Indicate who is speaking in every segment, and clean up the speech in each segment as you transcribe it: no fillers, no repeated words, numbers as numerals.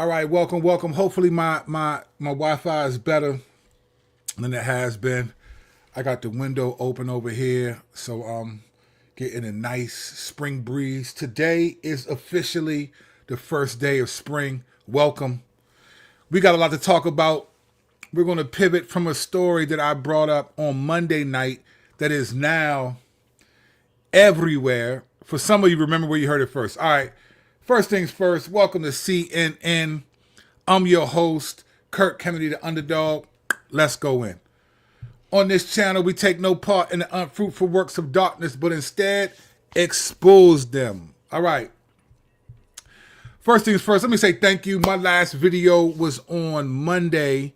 Speaker 1: All right, welcome, welcome. Hopefully my Wi-Fi is better than it has been. I got the window open over here, so getting a nice spring breeze. Today is officially the first day of spring. Welcome. We got a lot to talk about. We're going to pivot from a story that I brought up on Monday night that is now everywhere. For some of you, remember where you heard it first. All right. First things first, welcome to CNN. I'm your host, Kirk Kennedy, the underdog. Let's go in. On this channel, we take no part in the unfruitful works of darkness, but instead expose them. All right. First things first, let me say thank you. My last video was on Monday,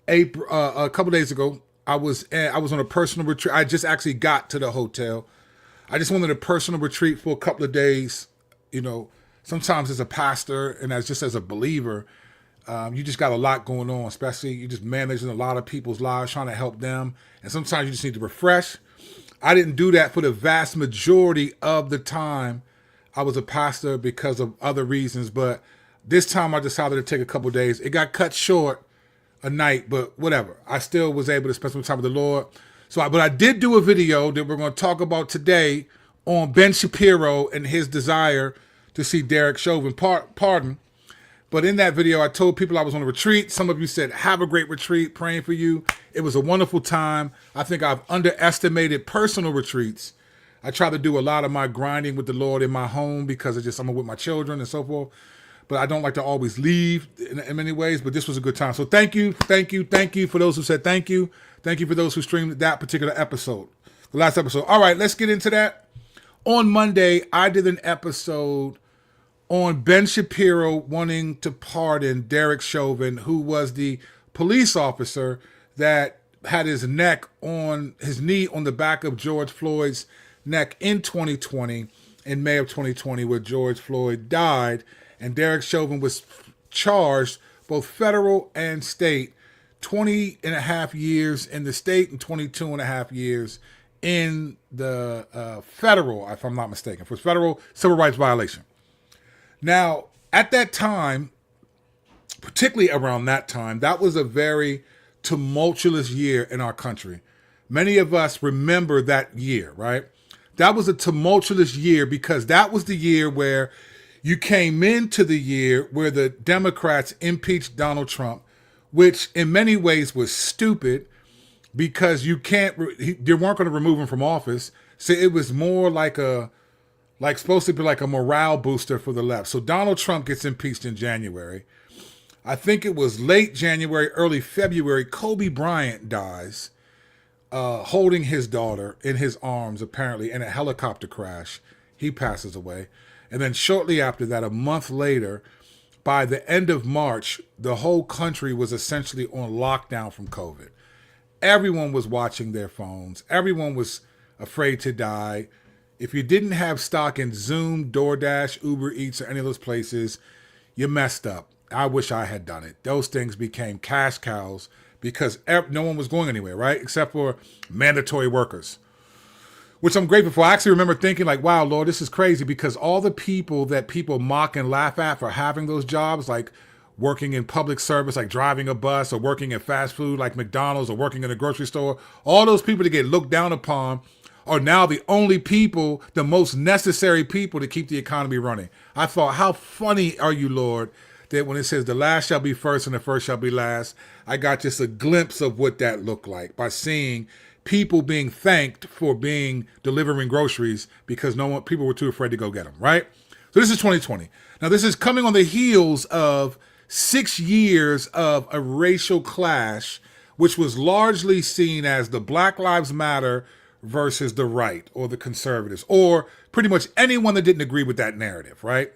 Speaker 1: April, a couple days ago. I was on a personal retreat. I just actually got to the hotel. I just wanted a personal retreat for a couple of days. You know, sometimes as a pastor and as a believer, you just got a lot going on, especially you just managing a lot of people's lives, trying to help them. And sometimes you just need to refresh. I didn't do that for the vast majority of the time I was a pastor because of other reasons. But this time I decided to take a couple of days. It got cut short a night, but whatever. I still was able to spend some time with the Lord. But I did do a video that we're going to talk about today on Ben Shapiro and his desire to see Derek Chauvin pardoned. But in that video, I told people I was on a retreat. Some of you said, have a great retreat, praying for you. It was a wonderful time. I think I've underestimated personal retreats. I try to do a lot of my grinding with the Lord in my home because I'm with my children and so forth. But I don't like to always leave in many ways, but this was a good time. So thank you for those who said thank you. Thank you for those who streamed that particular episode, the last episode. All right, let's get into that. On Monday, I did an episode on Ben Shapiro wanting to pardon Derek Chauvin, who was the police officer that had his knee on the back of George Floyd's neck in 2020, in May of 2020, where George Floyd died. And Derek Chauvin was charged, both federal and state, 20 and a half years in the state and 22 and a half years in the federal, if I'm not mistaken, for federal civil rights violation. Now, at that time, particularly around that time, that was a very tumultuous year in our country. Many of us remember that year, right? That was a tumultuous year because that was the year where you came into the year where the Democrats impeached Donald Trump, which in many ways was stupid because they weren't going to remove him from office. So it was more supposed to be like a morale booster for the left. So Donald Trump gets impeached in January. I think it was late January, early February, Kobe Bryant dies, holding his daughter in his arms, apparently, in a helicopter crash. He passes away. And then shortly after that, a month later, by the end of March, the whole country was essentially on lockdown from COVID. Everyone was watching their phones. Everyone was afraid to die. If you didn't have stock in Zoom, DoorDash, Uber Eats, or any of those places, you messed up. I wish I had done it. Those things became cash cows because no one was going anywhere, right? Except for mandatory workers, which I'm grateful for. I actually remember thinking like, wow, Lord, this is crazy because all the people that people mock and laugh at for having those jobs, like working in public service, like driving a bus or working in fast food like McDonald's or working in a grocery store, all those people that get looked down upon are now the only people, the most necessary people to keep the economy running. I thought, how funny are you, Lord, that when it says the last shall be first and the first shall be last, I got just a glimpse of what that looked like by seeing people being thanked for delivering groceries because people were too afraid to go get them, right? So this is 2020. Now this is coming on the heels of 6 years of a racial clash, which was largely seen as the Black Lives Matter versus the right or the conservatives, or pretty much anyone that didn't agree with that narrative, right?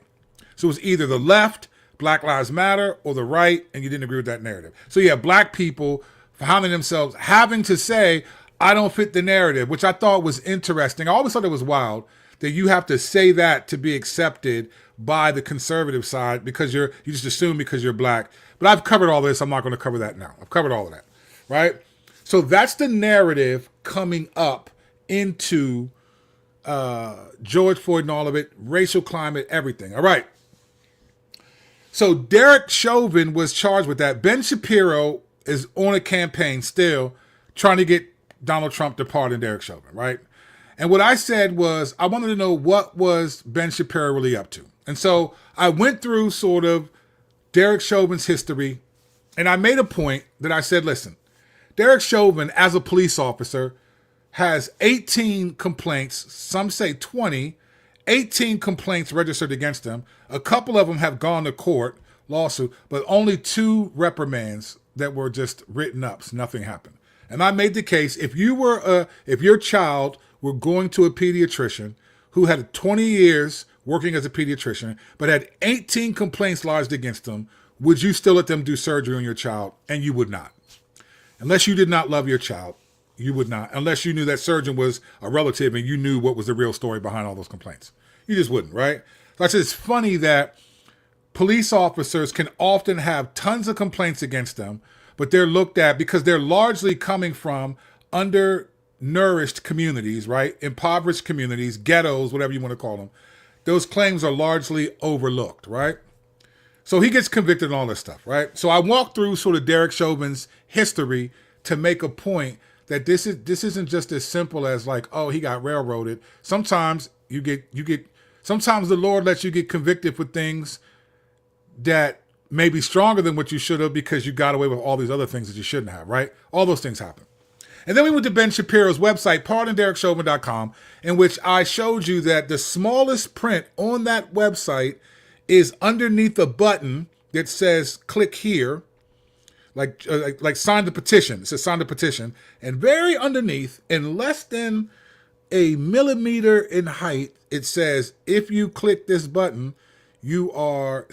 Speaker 1: So it was either the left, Black Lives Matter, or the right, and you didn't agree with that narrative. So you have black people finding themselves having to say, I don't fit the narrative, which I thought was interesting. I always thought it was wild that you have to say that to be accepted by the conservative side because you just assume because you're black. But I've covered all this. I'm not going to cover that now. I've covered all of that, right? So that's the narrative coming up into George Floyd and all of it, racial climate, everything. All right. So Derek Chauvin was charged with that. Ben Shapiro is on a campaign still trying to get Donald Trump to pardon Derek Chauvin, right? And what I said was I wanted to know what was Ben Shapiro really up to. And so I went through sort of Derek Chauvin's history, and I made a point that I said, listen, Derek Chauvin, as a police officer, has 18 complaints, some say 20, 18 complaints registered against him. A couple of them have gone to court, lawsuit, but only 2 reprimands that were just written up, so nothing happened. And I made the case, if your child were going to a pediatrician who had 20 years working as a pediatrician, but had 18 complaints lodged against them, would you still let them do surgery on your child? And you would not. Unless you did not love your child, you would not. Unless you knew that surgeon was a relative and you knew what was the real story behind all those complaints. You just wouldn't, right? So I said, it's funny that police officers can often have tons of complaints against them, but they're looked at because they're largely coming from undernourished communities, right? Impoverished communities, ghettos, whatever you want to call them. Those claims are largely overlooked, right? So he gets convicted and all this stuff, right? So I walked through sort of Derek Chauvin's history to make a point that this isn't just as simple as like, oh, he got railroaded. Sometimes sometimes the Lord lets you get convicted for things that may be stronger than what you should have because you got away with all these other things that you shouldn't have, right? All those things happen. And then we went to Ben Shapiro's website, pardonderekchauvin.com, in which I showed you that the smallest print on that website is underneath a button that says click here, like sign the petition. It says sign the petition. And very underneath, in less than a millimeter in height, it says, if you click this button, you are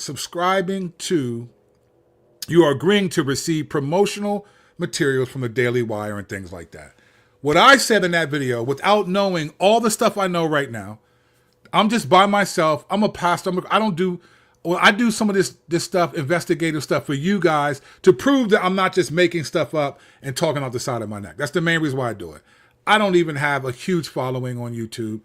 Speaker 1: agreeing to receive promotional materials from the Daily Wire and things like that. What I said in that video, without knowing all the stuff I know right now, I'm just by myself. I'm a pastor. I do some of this stuff, investigative stuff for you guys to prove that I'm not just making stuff up and talking off the side of my neck. That's the main reason why I do it. I don't even have a huge following on YouTube,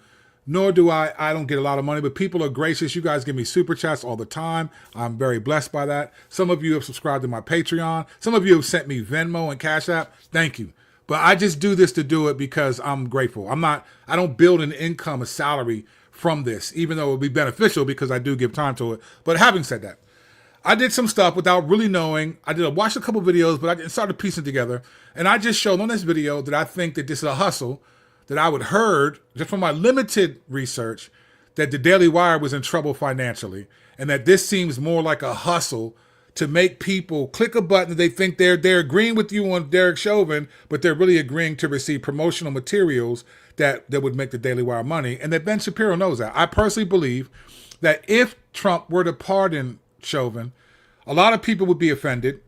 Speaker 1: nor do I don't get a lot of money, but people are gracious. You guys give me super chats all the time. I'm very blessed by that. Some of you have subscribed to my Patreon. Some of you have sent me Venmo and Cash App. Thank you. But I just do this to do it because I'm grateful. I don't build an income, a salary from this, even though it would be beneficial because I do give time to it. But having said that, I did some stuff without really knowing. I watched a couple videos, but I started piecing together. And I just showed on this video that I think that this is a hustle, that I would heard just from my limited research that the Daily Wire was in trouble financially, and that this seems more like a hustle to make people click a button that they think they're agreeing with you on Derek Chauvin, but they're really agreeing to receive promotional materials that would make the Daily Wire money, and that Ben Shapiro knows that. I personally believe that if Trump were to pardon Chauvin, a lot of people would be offended,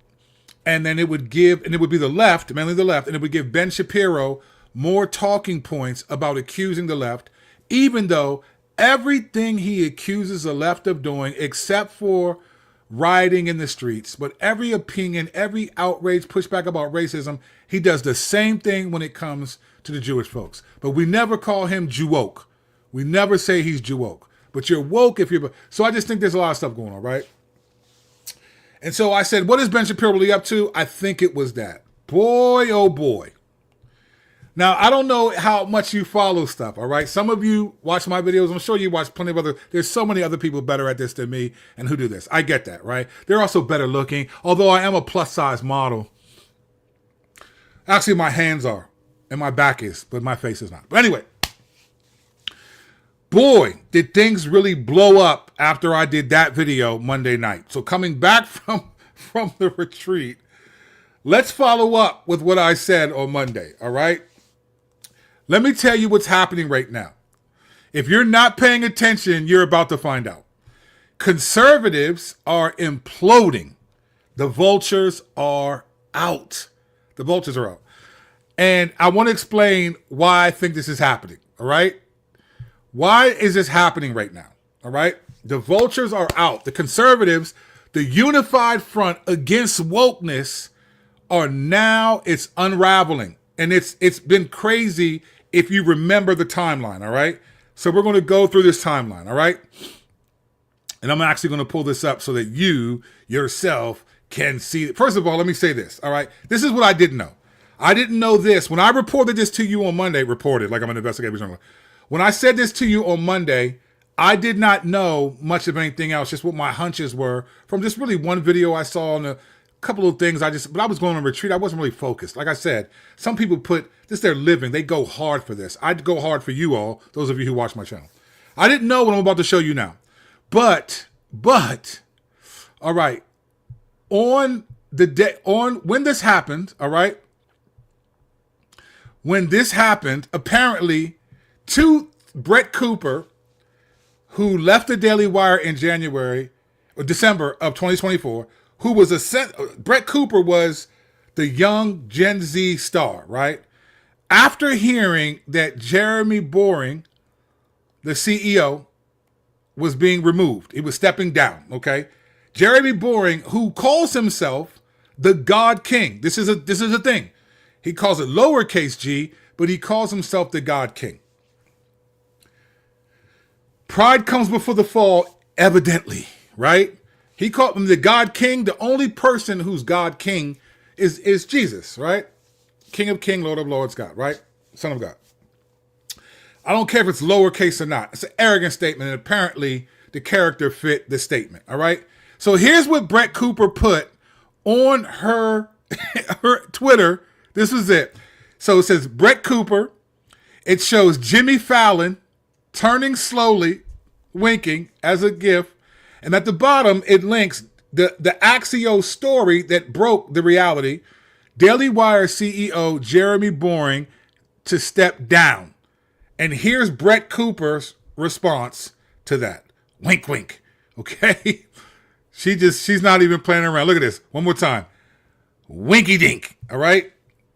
Speaker 1: and then it would be the left, mainly the left, and it would give Ben Shapiro more talking points about accusing the left, even though everything he accuses the left of doing, except for rioting in the streets, but every opinion, every outrage, pushback about racism, he does the same thing when it comes to the Jewish folks. But we never call him Jew-woke. We never say he's Jew-woke. But you're woke if you're... So I just think there's a lot of stuff going on, right? And so I said, what is Ben Shapiro really up to? I think it was that. Boy, oh boy. Now, I don't know how much you follow stuff, all right? Some of you watch my videos. I'm sure you watch plenty of other... There's so many other people better at this than me and who do this. I get that, right? They're also better looking, although I am a plus-size model. Actually, my hands are, and my back is, but my face is not. But anyway, boy, did things really blow up after I did that video Monday night. So coming back from the retreat, let's follow up with what I said on Monday, all right? Let me tell you what's happening right now. If you're not paying attention, you're about to find out. Conservatives are imploding. The vultures are out. The vultures are out. And I want to explain why I think this is happening, all right? Why is this happening right now, all right? The vultures are out. The conservatives, the unified front against wokeness, it's unraveling. And it's been crazy if you remember the timeline, all right? So we're going to go through this timeline, all right? And I'm actually going to pull this up so that you yourself can see. First of all, let me say this. All right. This is what I didn't know. I didn't know this. When I reported this to you on Monday, reported like I'm an investigative journalist. When I said this to you on Monday, I did not know much of anything else, just what my hunches were from just really one video I saw and a couple of things but I was going on a retreat. I wasn't really focused. Like I said, some people put this their living. They go hard for this. I'd go hard for you all, those of you who watch my channel. I didn't know what I'm about to show you now. But, all right, when this happened, all right, when this happened, apparently Brett Cooper, who left the Daily Wire in December of 2024, Brett Cooper was the young Gen Z star, right? After hearing that Jeremy Boring, the CEO, was being removed. He was stepping down, okay? Jeremy Boring, who calls himself the God King. This is a thing. He calls it lowercase g, but he calls himself the God King. Pride comes before the fall, evidently, right? He called him the God King. The only person who's God King is Jesus, right? King of Kings, Lord of Lords, God, right? Son of God. I don't care if it's lowercase or not. It's an arrogant statement, and apparently the character fit the statement, all right? So here's what Brett Cooper put on her Twitter. This is it. So it says, Brett Cooper. It shows Jimmy Fallon turning slowly, winking as a GIF. And at the bottom, it links the Axios story that broke the reality. Daily Wire CEO Jeremy Boring to step down. And here's Brett Cooper's response to that. Wink, wink. Okay? She's not even playing around. Look at this. One more time. Winky dink. All right?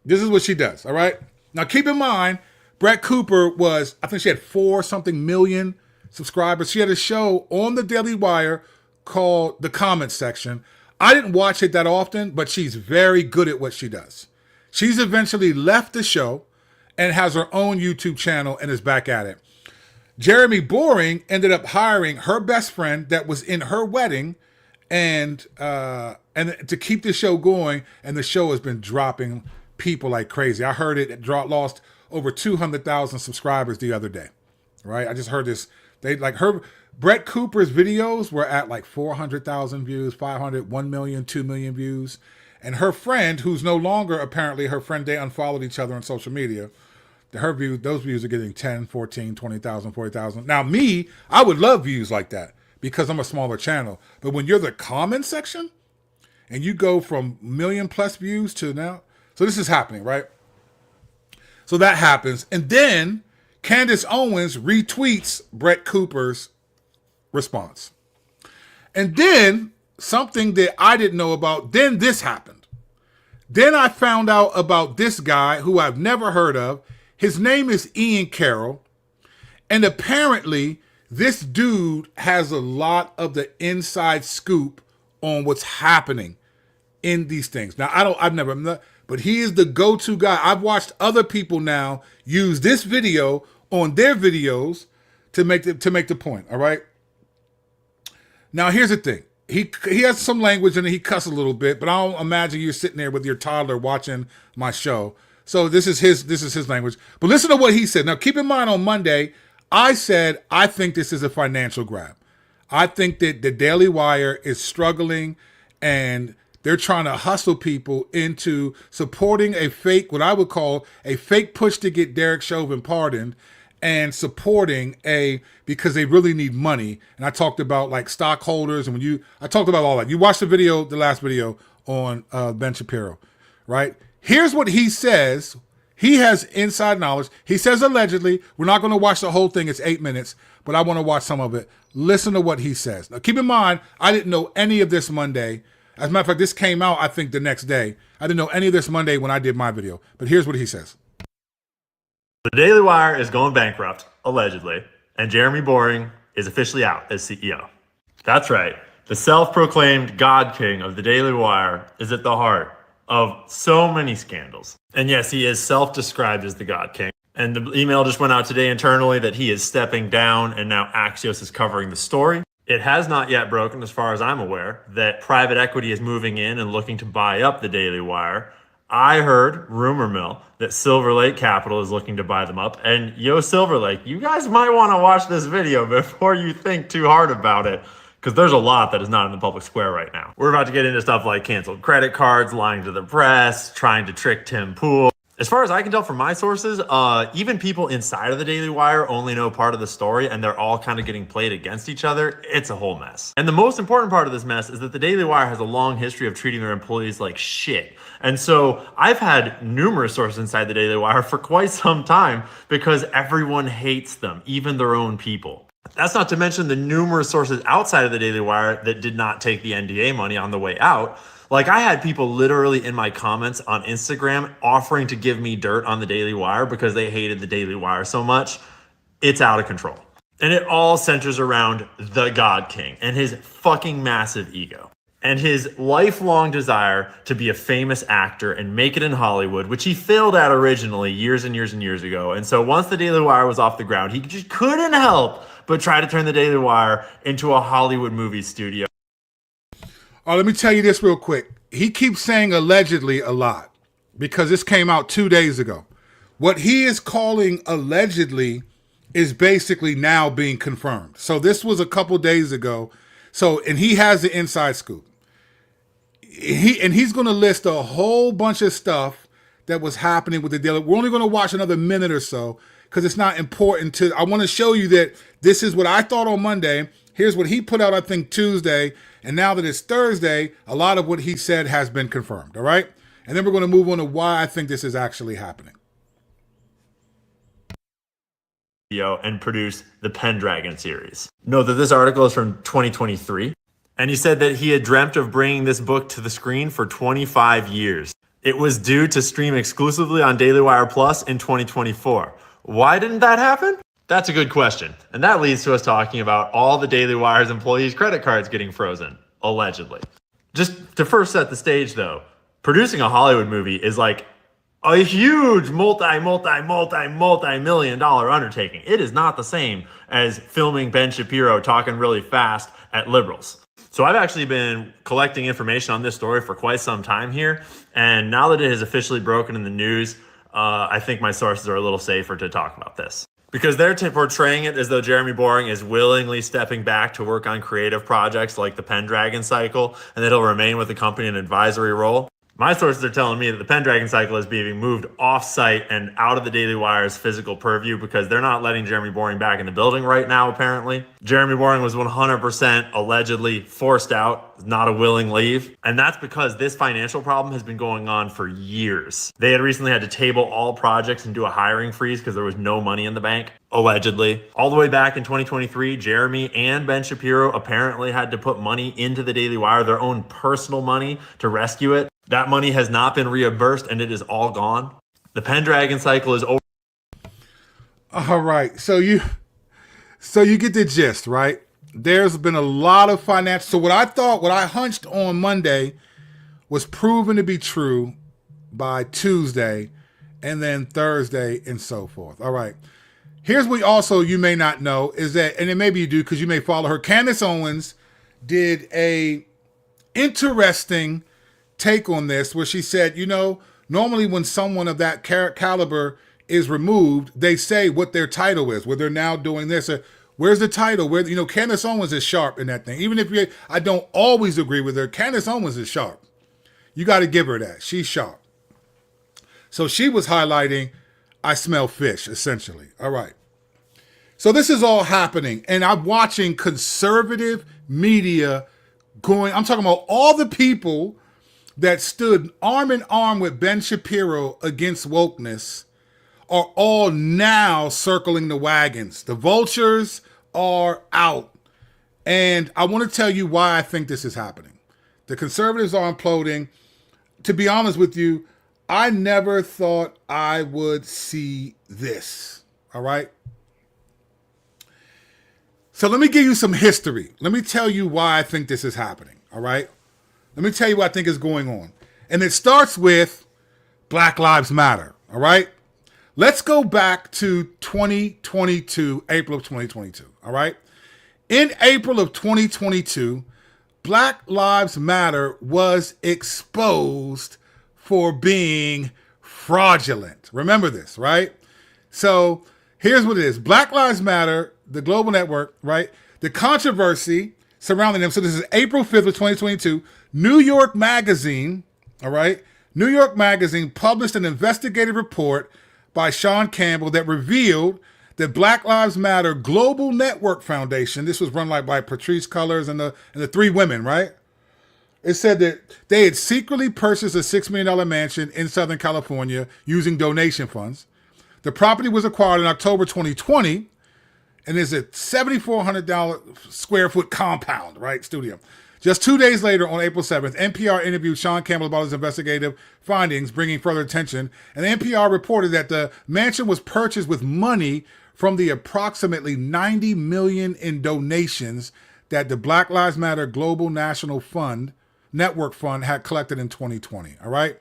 Speaker 1: This is what she does. All right? Now, keep in mind, Brett Cooper I think she had 4-something million subscribers. She had a show on the Daily Wire called The Comment Section. I didn't watch it that often, but she's very good at what she does. She's eventually left the show and has her own YouTube channel and is back at it. Jeremy Boring ended up hiring her best friend that was in her wedding and to keep the show going, and the show has been dropping people like crazy. I heard it lost over 200,000 subscribers the other day, right? I just heard this. Brett Cooper's videos were at like 400,000 views, 500, 1 million, 2 million views. And her friend, who's no longer apparently her friend, they unfollowed each other on social media. Those views are getting 10, 14, 20,000, 40,000. Now me, I would love views like that because I'm a smaller channel. But when you're the comment section and you go from million plus views to now, so this is happening, right? So that happens. And then Candace Owens retweets Brett Cooper's response. And then something that I didn't know about, then this happened. Then I found out about this guy who I've never heard of. His name is Ian Carroll. And apparently this dude has a lot of the inside scoop on what's happening in these things. Now, but he is the go-to guy. I've watched other people now use this video on their videos to make the point, all right? Now, here's the thing. He has some language and he cuss a little bit, but I don't imagine you're sitting there with your toddler watching my show. So this is his language. But listen to what he said. Now, keep in mind on Monday, I said, I think this is a financial grab. I think that the Daily Wire is struggling and they're trying to hustle people into supporting what I would call a fake push to get Derek Chauvin pardoned, and supporting because they really need money. And I talked about like stockholders, and I talked about all that. You watched the last video on Ben Shapiro, right? Here's what he says. He has inside knowledge. He says allegedly. We're not going to watch the whole thing. It's 8 minutes, but I want to watch some of it. Listen to what he says. Now, keep in mind, I didn't know any of this Monday. As a matter of fact, this came out, I think, the next day. I didn't know any of this Monday when I did my video. But here's what he says.
Speaker 2: The Daily Wire is going bankrupt, allegedly, and Jeremy Boring is officially out as CEO. That's right. The self-proclaimed God King of the Daily Wire is at the heart of so many scandals. And yes, he is self-described as the God King. And the email just went out today internally that he is stepping down, and now Axios is covering the story. It has not yet broken, as far as I'm aware, that private equity is moving in and looking to buy up the Daily Wire. I heard, rumor mill, that Silver Lake Capital is looking to buy them up. And yo, Silver Lake, you guys might want to watch this video before you think too hard about it, because there's a lot that is not in the public square right now. We're about to get into stuff like canceled credit cards, lying to the press, trying to trick Tim Pool. As far as I can tell from my sources, even people inside of the Daily Wire only know part of the story, and they're all kind of getting played against each other. It's a whole mess. And the most important part of this mess is that the Daily Wire has a long history of treating their employees like shit. And so I've had numerous sources inside the Daily Wire for quite some time because everyone hates them, even their own people. That's not to mention the numerous sources outside of the Daily Wire that did not take the NDA money on the way out. Like, I had people literally in my comments on Instagram offering to give me dirt on the Daily Wire because they hated the Daily Wire so much. It's out of control. And it all centers around the God King and his fucking massive ego and his lifelong desire to be a famous actor and make it in Hollywood, which he failed at originally years and years and years ago. And so once the Daily Wire was off the ground, he just couldn't help but try to turn the Daily Wire into a Hollywood movie studio.
Speaker 1: Let me tell you this real quick. He keeps saying allegedly a lot because this came out 2 days ago. What he is calling allegedly is basically now being confirmed. So this was a couple days ago. And he has the inside scoop. He's going to list a whole bunch of stuff that was happening with the deal. We're only going to watch another minute or so because it's not important to. I want to show you that this is what I thought on Monday. Here's what he put out, I think, Tuesday. And now that it's Thursday, a lot of what he said has been confirmed, all right? And then we're going to move on to why I think this is actually happening.
Speaker 2: And produce the Pendragon series. Note that this article is from 2023. And he said that he had dreamt of bringing this book to the screen for 25 years. It was due to stream exclusively on Daily Wire Plus in 2024. Why didn't that happen? That's a good question. And that leads to us talking about all the Daily Wire's employees' credit cards getting frozen, allegedly. Just to first set the stage, though, producing a Hollywood movie is like a huge multi-million dollar undertaking. It is not the same as filming Ben Shapiro talking really fast at liberals. So I've actually been collecting information on this story for quite some time here. And now that it has officially broken in the news, I think my sources are a little safer to talk about this. Because they're portraying it as though Jeremy Boring is willingly stepping back to work on creative projects like the Pendragon cycle, and that he'll remain with the company in an advisory role. My sources are telling me that the Pendragon cycle is being moved off-site and out of the Daily Wire's physical purview because they're not letting Jeremy Boring back in the building right now, apparently. Jeremy Boring was 100% allegedly forced out, not a willing leave. And that's because this financial problem has been going on for years. They had recently had to table all projects and do a hiring freeze because there was no money in the bank, allegedly. All the way back in 2023, Jeremy and Ben Shapiro apparently had to put money into the Daily Wire, their own personal money, to rescue it. That money has not been reimbursed, and it is all gone. The Pendragon cycle is over.
Speaker 1: All right. So you get the gist, right? There's been a lot of finance. So what I hunched on Monday was proven to be true by Tuesday and then Thursday and so forth. All right. Here's what also you may not know is that, and then maybe you do because you may follow her. Candace Owens did a interesting take on this where she said, normally when someone of that caliber is removed, they say what their title is, where they're now doing this. Where's the title? Where, Candace Owens is sharp in that thing. Even if I don't always agree with her, Candace Owens is sharp. You got to give her that. She's sharp. So she was highlighting, I smell fish, essentially. All right. So this is all happening. And I'm watching conservative media I'm talking about all the people that stood arm in arm with Ben Shapiro against wokeness are all now circling the wagons. The vultures are out. And I want to tell you why I think this is happening. The conservatives are imploding. To be honest with you, I never thought I would see this. All right? So let me give you some history. Let me tell you why I think this is happening. All right? Let me tell you what I think is going on. And it starts with Black Lives Matter, all right? Let's go back to 2022, April of 2022, all right? In April of 2022, Black Lives Matter was exposed for being fraudulent. Remember this, right? So here's what it is. Black Lives Matter, the global network, right? The controversy surrounding them. So this is April 5th of 2022. New York Magazine, all right? New York Magazine published an investigative report by Sean Campbell that revealed the Black Lives Matter Global Network Foundation. This was run by Patrisse Cullors and the three women, right? It said that they had secretly purchased a $6 million mansion in Southern California using donation funds. The property was acquired in October 2020 and is a $7,400 square foot compound, right? Studio. Just 2 days later, on April 7th, NPR interviewed Sean Campbell about his investigative findings, bringing further attention. And NPR reported that the mansion was purchased with money from the approximately $90 million in donations that the Black Lives Matter Global National Fund, Network Fund, had collected in 2020, all right?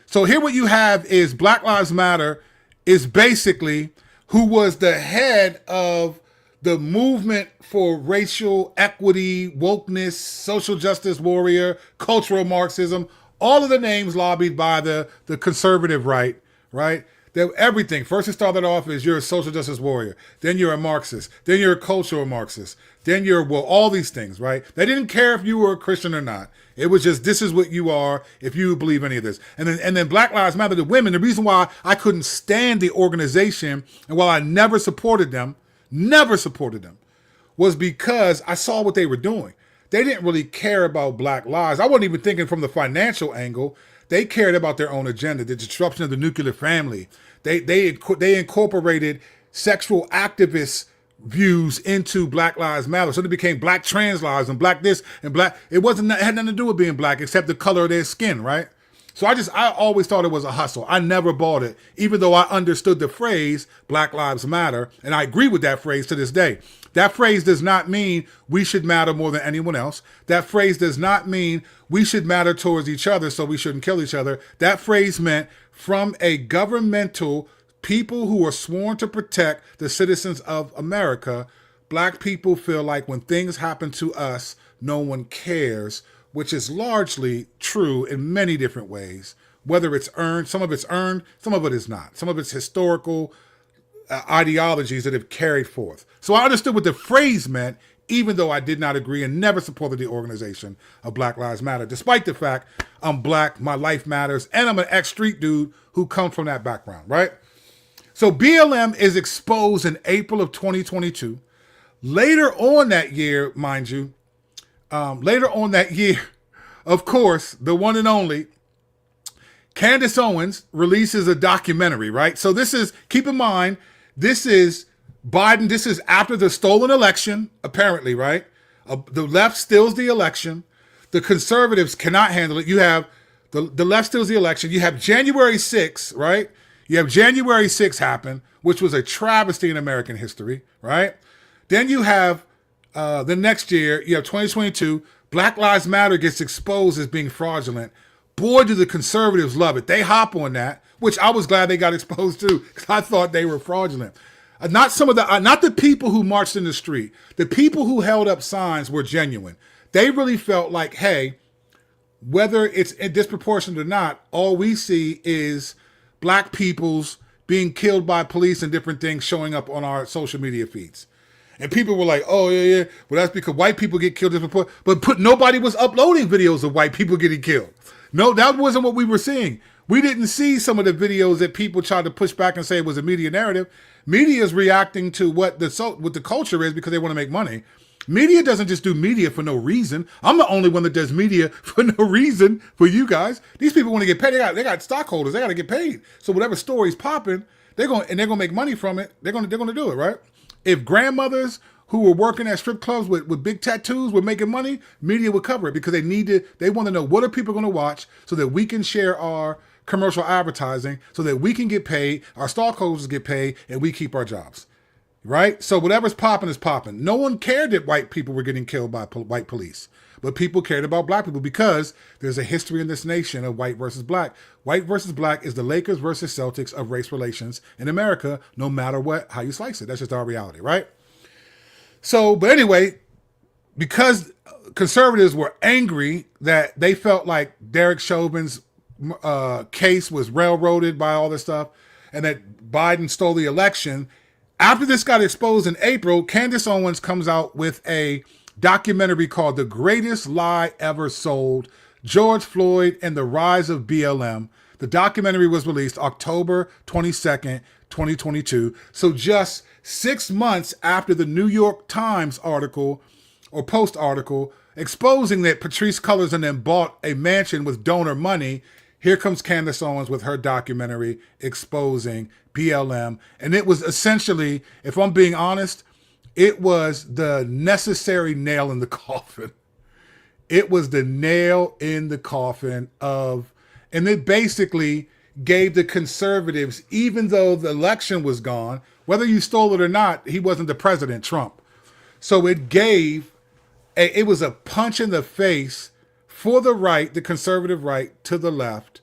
Speaker 1: So here what you have is Black Lives Matter is basically who was the head of the movement for racial equity, wokeness, social justice warrior, cultural Marxism, all of the names lobbied by the conservative right? Everything. First it started off as you're a social justice warrior. Then you're a Marxist. Then you're a cultural Marxist. Then you're, all these things, right? They didn't care if you were a Christian or not. It was just, this is what you are if you believe any of this. And then Black Lives Matter, the women, the reason why I couldn't stand the organization and while I never supported them, was because I saw what they were doing. They didn't really care about Black lives. I wasn't even thinking from the financial angle. They cared about their own agenda, the disruption of the nuclear family. They incorporated sexual activist views into Black Lives Matter. So they became Black trans lives and Black this and Black. It had nothing to do with being Black except the color of their skin, right? So I always thought it was a hustle. I never bought it, even though I understood the phrase Black Lives Matter. And I agree with that phrase to this day. That phrase does not mean we should matter more than anyone else. That phrase does not mean we should matter towards each other, so we shouldn't kill each other. That phrase meant from a governmental people who are sworn to protect the citizens of America, Black people feel like when things happen to us, no one cares, which is largely true in many different ways. Whether it's earned, some of it is not. Some of it's historical ideologies that have carried forth. So I understood what the phrase meant, even though I did not agree and never supported the organization of Black Lives Matter, despite the fact I'm Black, my life matters, and I'm an ex-street dude who comes from that background, right? So BLM is exposed in April of 2022. Later on that year, mind you, of course, the one and only Candace Owens releases a documentary, right? So this is, keep in mind, this is Biden, this is after the stolen election, apparently, right? The left steals the election. The conservatives cannot handle it. You have, the left steals the election. You have January 6th, right? You have January 6th happen, which was a travesty in American history, right? Then you have the next year, you have 2022, Black Lives Matter gets exposed as being fraudulent. Boy, do the conservatives love it. They hop on that, which I was glad they got exposed to because I thought they were fraudulent. Not the people who marched in the street. The people who held up signs were genuine. They really felt like, hey, whether it's disproportionate or not, all we see is Black people's being killed by police and different things showing up on our social media feeds. And people were like, oh, yeah. Well, that's because white people get killed. But nobody was uploading videos of white people getting killed. No, that wasn't what we were seeing. We didn't see some of the videos that people tried to push back and say it was a media narrative. Media is reacting to what the culture is because they want to make money. Media doesn't just do media for no reason. I'm the only one that does media for no reason for you guys. These people want to get paid. They got stockholders. They got to get paid. So whatever story's popping, they're going to make money from it. They're going to do it, right? If grandmothers who were working at strip clubs with big tattoos were making money, media would cover it because they want to know what are people going to watch so that we can share our commercial advertising so that we can get paid, our stockholders get paid, and we keep our jobs, right? So whatever's popping is popping. No one cared that white people were getting killed by white police, but people cared about Black people because there's a history in this nation of white versus Black. White versus Black is the Lakers versus Celtics of race relations in America, no matter how you slice it. That's just our reality, right? So, but anyway, because conservatives were angry that they felt like Derek Chauvin's case was railroaded by all this stuff and that Biden stole the election. After this got exposed in April, Candace Owens comes out with a documentary called The Greatest Lie Ever Sold, George Floyd and the Rise of BLM. The documentary was released October 22nd, 2022. So just 6 months after the New York Times article or Post article exposing that Patrisse Cullors and them bought a mansion with donor money, here comes Candace Owens with her documentary exposing BLM. And it was essentially, if I'm being honest, it was the necessary nail in the coffin. It was the nail in the coffin of, and it basically gave the conservatives, even though the election was gone, whether you stole it or not, he wasn't the president, Trump. So it gave, it was a punch in the face for the right, the conservative right, to the left,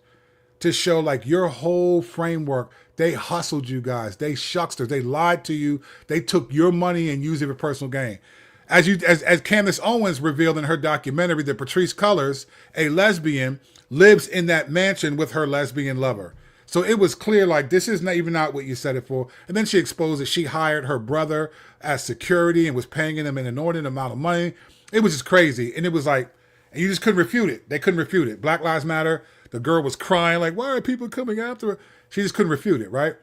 Speaker 1: to show like your whole framework, they hustled you guys, they shucksters, they lied to you, they took your money and used it for personal gain. As Candace Owens revealed in her documentary, that Patrisse Cullors, a lesbian, lives in that mansion with her lesbian lover. So it was clear, like, this is not what you said it for. And then she exposed that she hired her brother as security and was paying him an inordinate amount of money. It was just crazy. And it was like, and you just couldn't refute it. They couldn't refute it. Black Lives Matter. The girl was crying, like, why are people coming after her? She just couldn't refute it, right?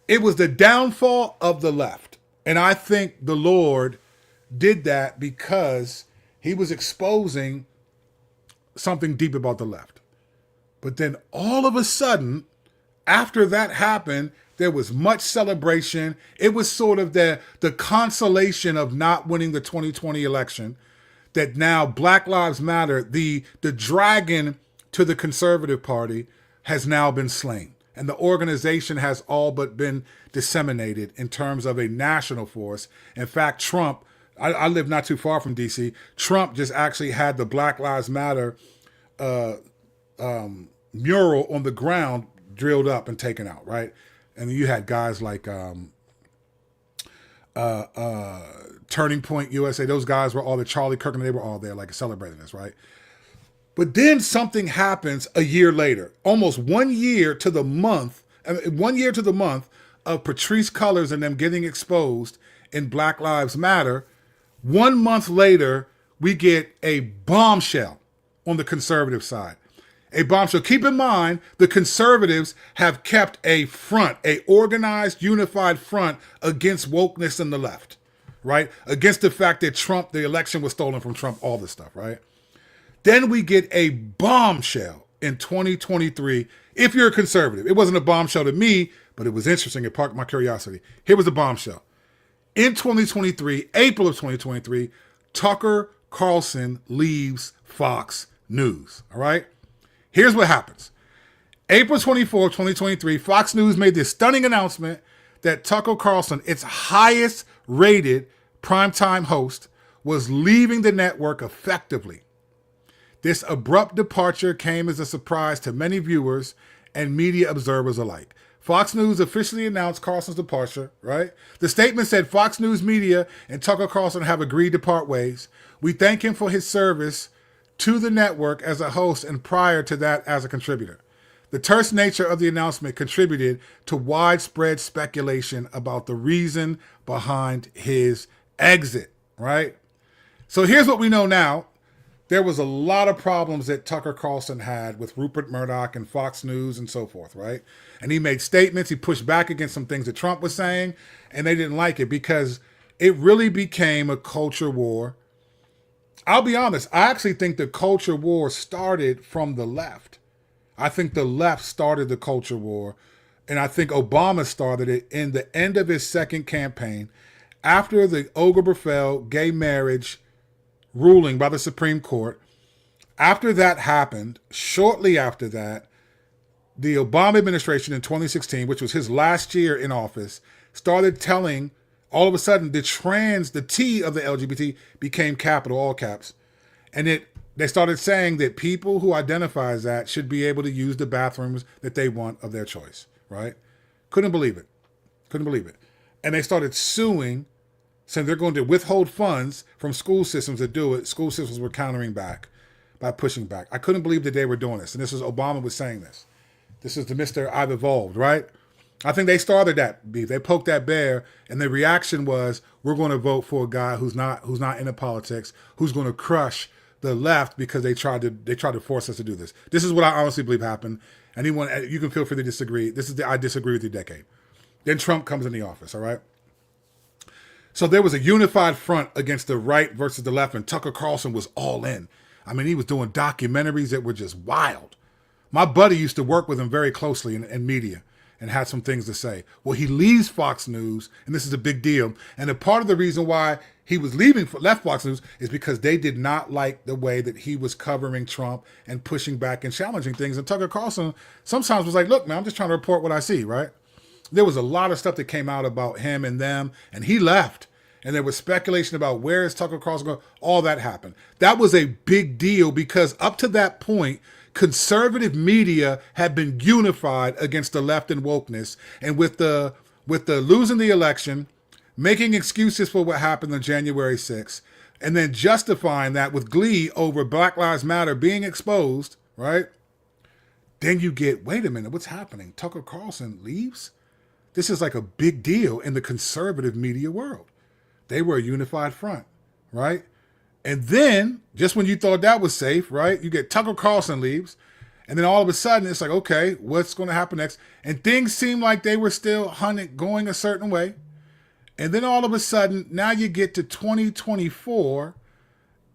Speaker 1: It was the downfall of the left. And I think the Lord did that because he was exposing something deep about the left. But then all of a sudden, after that happened, there was much celebration. It was sort of the consolation of not winning the 2020 election, that now Black Lives Matter, the dragon to the conservative party, has now been slain. And the organization has all but been disseminated in terms of a national force. In fact, Trump, I live not too far from D.C., Trump just actually had the Black Lives Matter mural on the ground drilled up and taken out, right? And you had guys like Turning Point USA. Those guys were all there. Charlie Kirk, and they were all there, like celebrating this, right? But then something happens a year later, almost 1 year to the month, of Patrisse Cullors and them getting exposed in Black Lives Matter. 1 month later, we get a bombshell on the conservative side. A bombshell. Keep in mind, the conservatives have kept a front, a organized, unified front against wokeness in the left, right? Against the fact that Trump, the election was stolen from Trump, all this stuff, right? Then we get a bombshell in 2023. If you're a conservative, it wasn't a bombshell to me, but it was interesting. It piqued my curiosity. Here was the bombshell. In 2023, April of 2023, Tucker Carlson leaves Fox News, all right? Here's what happens. April 24, 2023, Fox News made this stunning announcement that Tucker Carlson, its highest rated primetime host, was leaving the network effectively. This abrupt departure came as a surprise to many viewers and media observers alike. Fox News officially announced Carlson's departure, right? The statement said Fox News Media and Tucker Carlson have agreed to part ways. We thank him for his service to the network as a host and prior to that as a contributor. The terse nature of the announcement contributed to widespread speculation about the reason behind his exit, right? So here's what we know now. There was a lot of problems that Tucker Carlson had with Rupert Murdoch and Fox News and so forth, right? And he made statements. He pushed back against some things that Trump was saying, and they didn't like it because it really became a culture war. I'll be honest, I actually think the culture war started from the left. I think the left started the culture war, and I think Obama started it in the end of his second campaign after the Obergefell gay marriage ruling by the Supreme Court. After that happened, shortly after that, the Obama administration in 2016, which was his last year in office, started telling, all of a sudden, the T of the LGBT became capital, all caps. And they started saying that people who identify as that should be able to use the bathrooms that they want of their choice, right? Couldn't believe it. And they started suing saying they're going to withhold funds from school systems to do it. School systems were countering back by pushing back. I couldn't believe that they were doing this. And this was Obama was saying this. This is the Mr. I've evolved, right? I think they started that beef. They poked that bear, and the reaction was, we're going to vote for a guy who's not into politics, who's going to crush the left because they tried to force us to do this. This is what I honestly believe happened. Anyone, you can feel free to disagree. This is the I disagree with you decade. Then Trump comes in the office, all right? So there was a unified front against the right versus the left, and Tucker Carlson was all in. I mean, he was doing documentaries that were just wild. My buddy used to work with him very closely in media and had some things to say. Well, he leaves Fox News, and this is a big deal. And a part of the reason why he was left Fox News is because they did not like the way that he was covering Trump and pushing back and challenging things. And Tucker Carlson sometimes was like, look, man, I'm just trying to report what I see, right? There was a lot of stuff that came out about him and them, and he left. And there was speculation about where is Tucker Carlson going. All that happened. That was a big deal because up to that point, conservative media had been unified against the left and wokeness. And with the losing the election, making excuses for what happened on January 6th, and then justifying that with glee over Black Lives Matter being exposed, right? Then you get, wait a minute, what's happening? Tucker Carlson leaves? This is like a big deal in the conservative media world. They were a unified front, right? And then, just when you thought that was safe, right, you get Tucker Carlson leaves, and then all of a sudden it's like, okay, what's going to happen next? And things seem like they were still going a certain way. And then all of a sudden, now you get to 2024,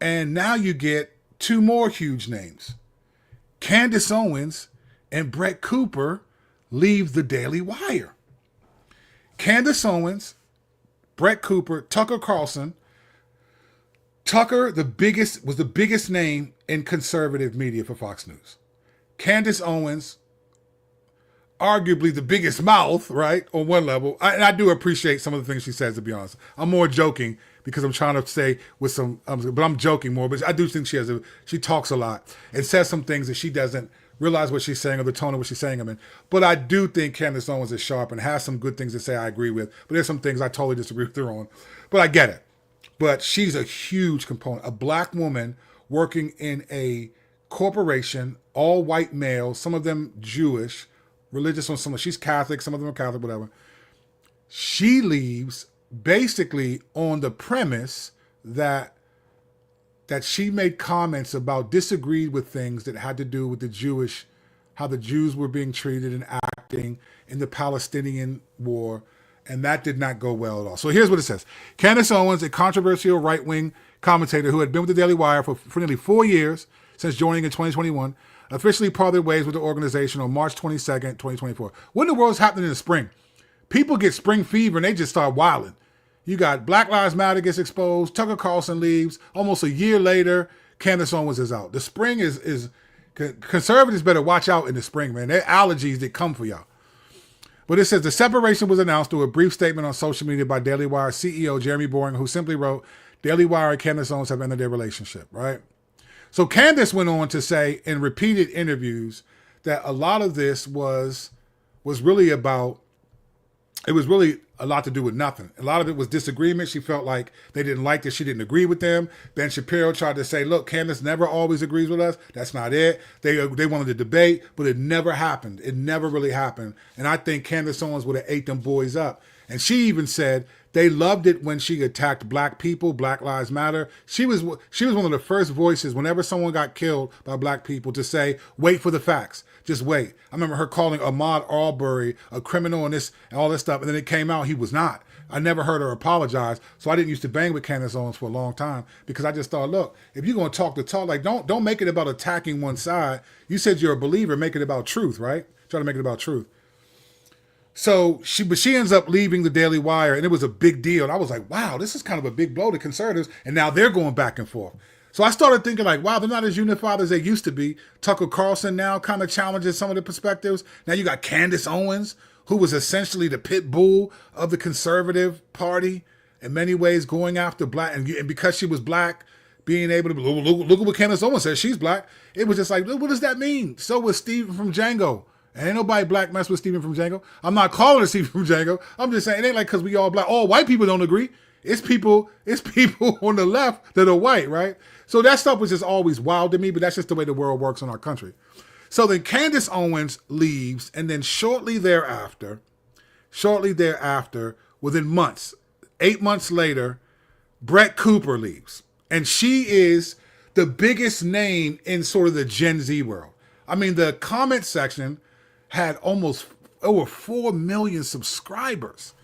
Speaker 1: and now you get two more huge names. Candace Owens and Brett Cooper leave the Daily Wire. Candace Owens, Brett Cooper, Tucker Carlson. Tucker, was the biggest name in conservative media for Fox News. Candace Owens, arguably the biggest mouth, right, on one level. And I do appreciate some of the things she says, to be honest. I'm more joking because I'm trying to say with some, but I'm joking more. But I do think she talks a lot and says some things that she doesn't realize what she's saying or the tone of what she's saying them in. But I do think Candace Owens is sharp and has some good things to say I agree with. But there's some things I totally disagree with her on. But I get it. But she's a huge component. A black woman working in a corporation, all white males, some of them Jewish, religious on some. She's Catholic, some of them are Catholic, whatever. She leaves basically on the premise that she made comments about disagreed with things that had to do with how the Jews were being treated and acting in the Palestinian war, and that did not go well at all. So here's what it says. Candace Owens, a controversial right-wing commentator who had been with the Daily Wire for nearly 4 years since joining in 2021, officially parted ways with the organization on March 22nd, 2024. What in the world is happening in the spring? People get spring fever and they just start wilding. You got Black Lives Matter gets exposed, Tucker Carlson leaves. Almost a year later, Candace Owens is out. The spring is conservatives better watch out in the spring, man. There are allergies that come for y'all. But it says the separation was announced through a brief statement on social media by Daily Wire CEO Jeremy Boring, who simply wrote, Daily Wire and Candace Owens have ended their relationship, right? So Candace went on to say in repeated interviews that a lot of this was really about, it was really a lot to do with nothing. A lot of it was disagreement. She felt like they didn't like that she didn't agree with them. Ben Shapiro tried to say, look, Candace never always agrees with us. That's not it. They wanted to debate, but it never happened. It never really happened. And I think Candace Owens would have ate them boys up. And she even said they loved it when she attacked black people, Black Lives Matter. She was one of the first voices whenever someone got killed by black people to say, wait for the facts. Just wait. I remember her calling Ahmaud Arbery a criminal and this and all this stuff. And then it came out he was not. I never heard her apologize. So I didn't used to bang with Candace Owens for a long time because I just thought, look, if you're going to talk the talk, like don't make it about attacking one side. You said you're a believer, make it about truth, right? Try to make it about truth. So she ends up leaving the Daily Wire, and it was a big deal. And I was like, wow, this is kind of a big blow to conservatives. And now they're going back and forth. So I started thinking like, wow, they're not as unified as they used to be. Tucker Carlson now kind of challenges some of the perspectives. Now you got Candace Owens, who was essentially the pit bull of the conservative party in many ways, going after black. And because she was black, being able to, look at what Candace Owens says, she's black. It was just like, what does that mean? So was Stephen from Django. Ain't nobody black mess with Stephen from Django. I'm not calling her Stephen from Django. I'm just saying it ain't like because we all black. All white people don't agree. It's people on the left that are white, right? So that stuff was just always wild to me, but that's just the way the world works in our country. So then Candace Owens leaves, and then shortly thereafter, within months, 8 months later, Brett Cooper leaves. And she is the biggest name in sort of the Gen Z world. I mean, the comment section had almost over 4 million subscribers.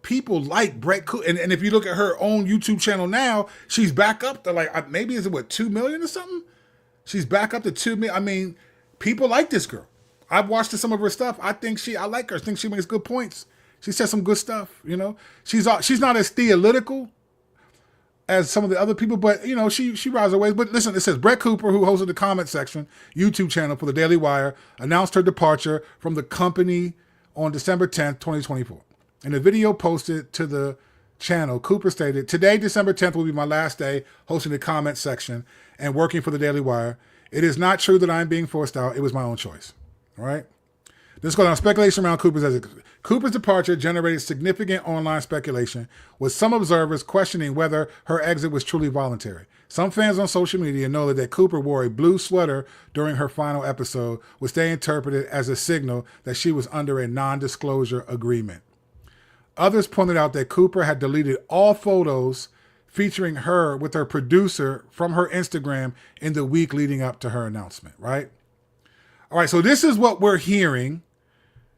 Speaker 1: People like Brett Cooper. And if you look at her own YouTube channel now, she's back up to like, maybe is it what, 2 million or something? She's back up to 2 million. I mean, people like this girl. I've watched some of her stuff. I like her. I think she makes good points. She says some good stuff, you know. She's not as theological as some of the other people, but you know, she rides her ways. But listen, it says Brett Cooper, who hosted the comment section YouTube channel for the Daily Wire, announced her departure from the company on December 10th, 2024. In a video posted to the channel, Cooper stated, "Today, December 10th, will be my last day hosting the comment section and working for the Daily Wire. It is not true that I am being forced out. It was my own choice." All right. This goes on. Speculation around Cooper's departure generated significant online speculation, with some observers questioning whether her exit was truly voluntary. Some fans on social media know that Cooper wore a blue sweater during her final episode, which they interpreted as a signal that she was under a non-disclosure agreement. Others pointed out that Cooper had deleted all photos featuring her with her producer from her Instagram in the week leading up to her announcement, right? All right, so this is what we're hearing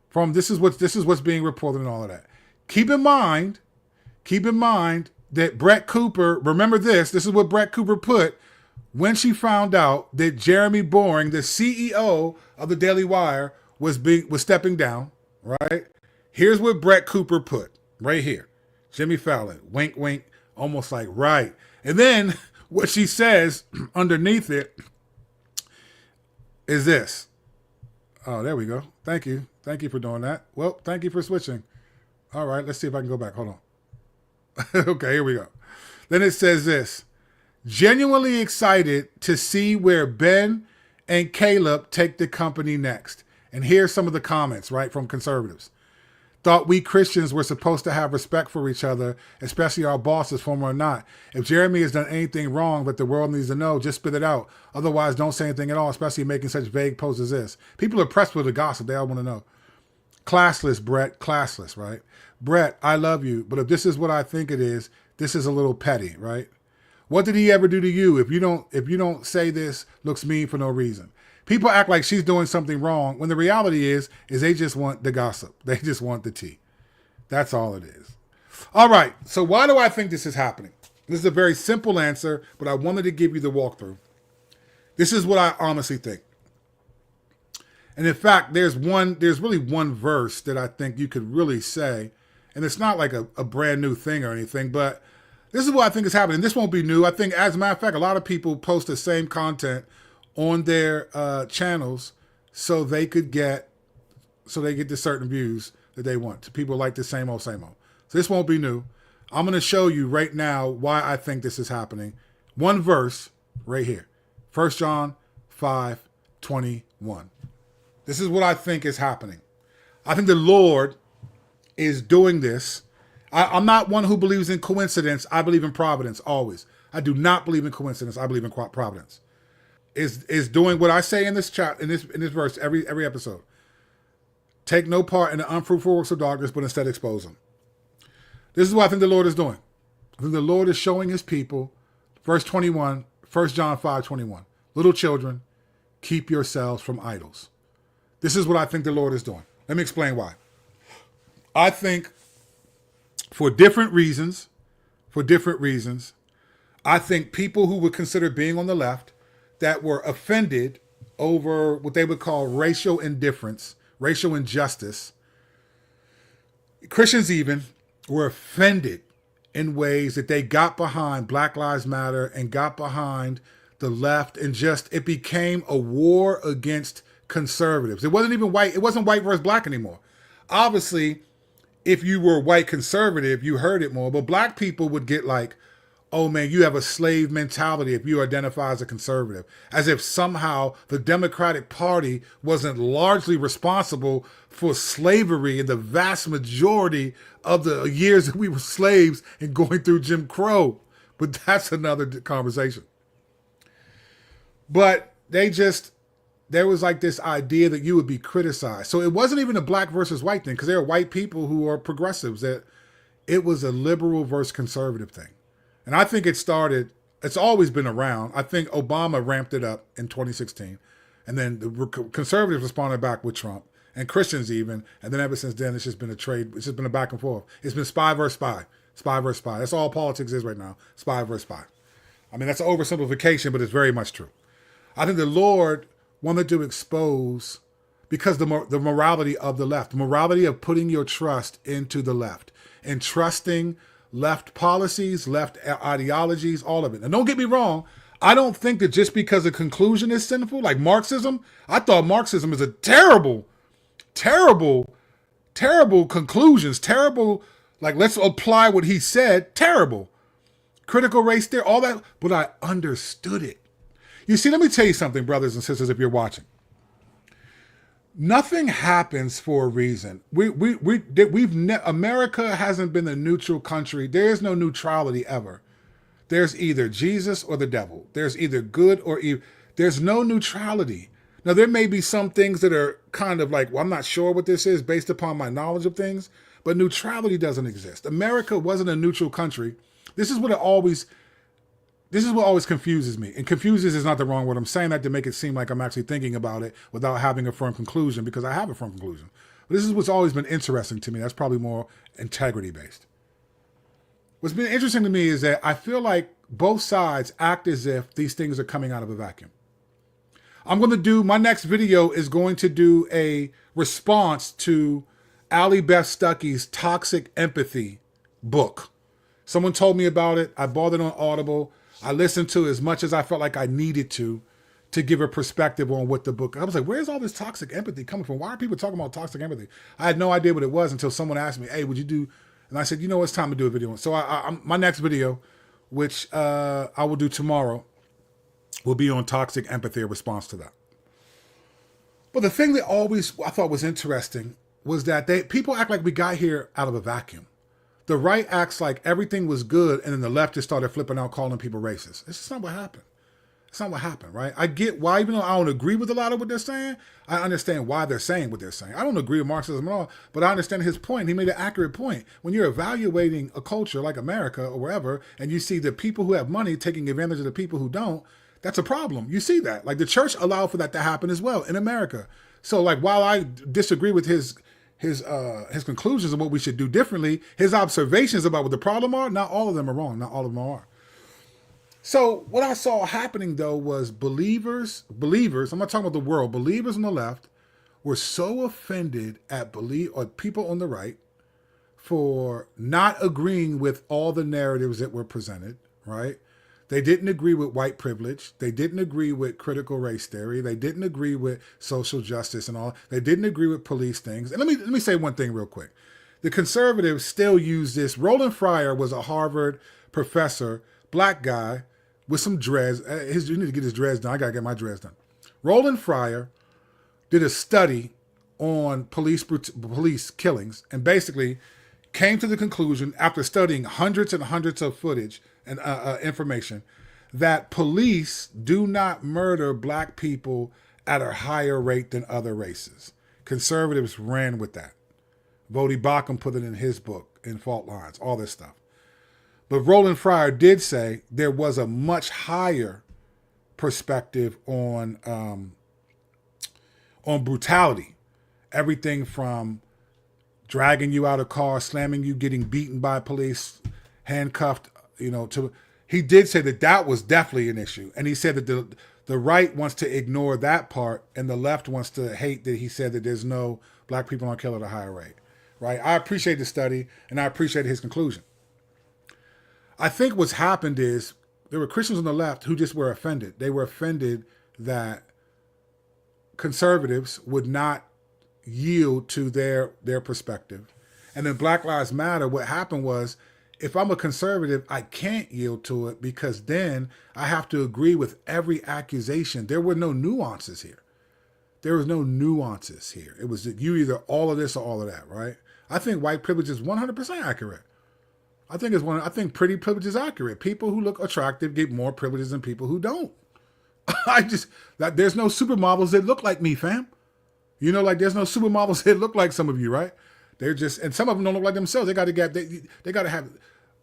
Speaker 1: from this is what's being reported and all of that. Keep in mind that Brett Cooper, remember this is what Brett Cooper put when she found out that Jeremy Boring, the CEO of the Daily Wire, was stepping down, right? Here's what Brett Cooper put right here. Jimmy Fallon, wink, wink, almost like, right. And then what she says underneath it is this. Oh, there we go. Thank you. Thank you for doing that. Well, thank you for switching. All right, let's see if I can go back. Hold on. Okay, here we go. Then it says this. Genuinely excited to see where Ben and Caleb take the company next. And here's some of the comments, right, from conservatives. Thought we Christians were supposed to have respect for each other, especially our bosses, former or not. If Jeremy has done anything wrong that the world needs to know, just spit it out. Otherwise, don't say anything at all, especially making such vague posts as this. People are pressed with the gossip. They all want to know. Classless, Brett. Classless, right? Brett, I love you, but if this is what I think it is, this is a little petty, right? What did he ever do to you? If you don't say this, looks mean for no reason. People act like she's doing something wrong when the reality is they just want the gossip. They just want the tea. That's all it is. All right. So why do I think this is happening? This is a very simple answer, but I wanted to give you the walkthrough. This is what I honestly think. And in fact, there's really one verse that I think you could really say, and it's not like a brand new thing or anything, but this is what I think is happening. This won't be new. I think, as a matter of fact, a lot of people post the same content on their channels so they get the certain views that they want. People like the same old. So this won't be new. I'm going to show you right now why I think this is happening. One verse right here. 1 John 5:21. This is what I think is happening. I think the Lord is doing this. I'm not one who believes in coincidence. I believe in providence always. I do not believe in coincidence. I believe in providence. Is doing what I say in this chat, in this verse every episode. Take no part in the unfruitful works of darkness, but instead expose them. This is what I think the Lord is doing. I think the Lord is showing his people, verse 21, 1 John 5:21. Little children, keep yourselves from idols. This is what I think the Lord is doing. Let me explain why. I think for different reasons, I think people who would consider being on the left that were offended over what they would call racial indifference, racial injustice. Christians even were offended in ways that they got behind Black Lives Matter and got behind the left, and just it became a war against conservatives. It wasn't even white. It wasn't white versus black anymore. Obviously, if you were white conservative, you heard it more, but black people would get like oh man, you have a slave mentality if you identify as a conservative, as if somehow the Democratic Party wasn't largely responsible for slavery in the vast majority of the years that we were slaves and going through Jim Crow. But that's another conversation. But there was like this idea that you would be criticized. So it wasn't even a black versus white thing, because there are white people who are progressives. That it was a liberal versus conservative thing. And I think it's always been around. I think Obama ramped it up in 2016. And then the conservatives responded back with Trump, and Christians even. And then ever since then, it's just been a trade. It's just been a back and forth. It's been spy versus spy. Spy versus spy. That's all politics is right now. Spy versus spy. I mean, that's an oversimplification, but it's very much true. I think the Lord wanted to expose, because the morality of the left, the morality of putting your trust into the left and trusting left policies, left ideologies, all of it. And don't get me wrong, I don't think that just because a conclusion is sinful, like Marxism, I thought Marxism is a terrible, terrible, terrible conclusions, terrible, like let's apply what he said, terrible. Critical race theory, all that, but I understood it. You see, let me tell you something, brothers and sisters, if you're watching. Nothing happens for a reason. America hasn't been a neutral country. There is no neutrality ever. There's either Jesus or the devil. There's either good or evil. There's no neutrality. Now, there may be some things that are kind of like, well, I'm not sure what this is based upon my knowledge of things, but neutrality doesn't exist. America wasn't a neutral country. This is what always confuses me. And confuses is not the wrong word. I'm saying that to make it seem like I'm actually thinking about it without having a firm conclusion, because I have a firm conclusion. But this is what's always been interesting to me. That's probably more integrity-based. What's been interesting to me is that I feel like both sides act as if these things are coming out of a vacuum. My next video is going to do a response to Allie Beth Stuckey's Toxic Empathy book. Someone told me about it. I bought it on Audible. I listened to it as much as I felt like I needed to give a perspective on what the book. I was like, where's all this toxic empathy coming from? Why are people talking about toxic empathy? I had no idea what it was until someone asked me, hey, would you do? And I said, it's time to do a video. So my next video, which I will do tomorrow, will be on toxic empathy, a response to that. But the thing that I thought was interesting was that people act like we got here out of a vacuum. The right acts like everything was good, and then the left just started flipping out, calling people racist. It's just not what happened. It's not what happened, right? I get why, even though I don't agree with a lot of what they're saying, I understand why they're saying what they're saying. I don't agree with Marxism at all, but I understand his point. He made an accurate point. When you're evaluating a culture like America or wherever, and you see the people who have money taking advantage of the people who don't, that's a problem. You see that. Like the church allowed for that to happen as well in America. So like while I disagree with his conclusions of what we should do differently, his observations about what the problem are, not all of them are wrong. Not all of them are. So what I saw happening though was believers, I'm not talking about the world, believers on the left were so offended at people on the right for not agreeing with all the narratives that were presented, right? They didn't agree with white privilege. They didn't agree with critical race theory. They didn't agree with social justice and all. They didn't agree with police things. And let me say one thing real quick. The conservatives still use this. Roland Fryer was a Harvard professor, black guy with some dreads. You need to get his dreads done. I got to get my dreads done. Roland Fryer did a study on police killings and basically came to the conclusion, after studying hundreds and hundreds of footage and information, that police do not murder black people at a higher rate than other races. Conservatives ran with that. Vodi Bakum put it in his book, in Fault Lines, all this stuff. But Roland Fryer did say there was a much higher perspective on brutality. Everything from dragging you out of car, slamming you, getting beaten by police, handcuffed, he did say that was definitely an issue. And he said that the right wants to ignore that part and the left wants to hate that he said that there's no black people on killed at a higher rate, right? I appreciate the study and I appreciate his conclusion. I think what's happened is there were Christians on the left who just were offended. They were offended that conservatives would not yield to their perspective. And then Black Lives Matter, what happened was if I'm a conservative, I can't yield to it because then I have to agree with every accusation. There were no nuances here. There was no nuances here. It was you either all of this or all of that, right? I think white privilege is 100% accurate. I think pretty privilege is accurate. People who look attractive get more privileges than people who don't. There's no supermodels that look like me, fam. You know, like there's no supermodels that look like some of you, right? They're just, and some of them don't look like themselves. They got to have,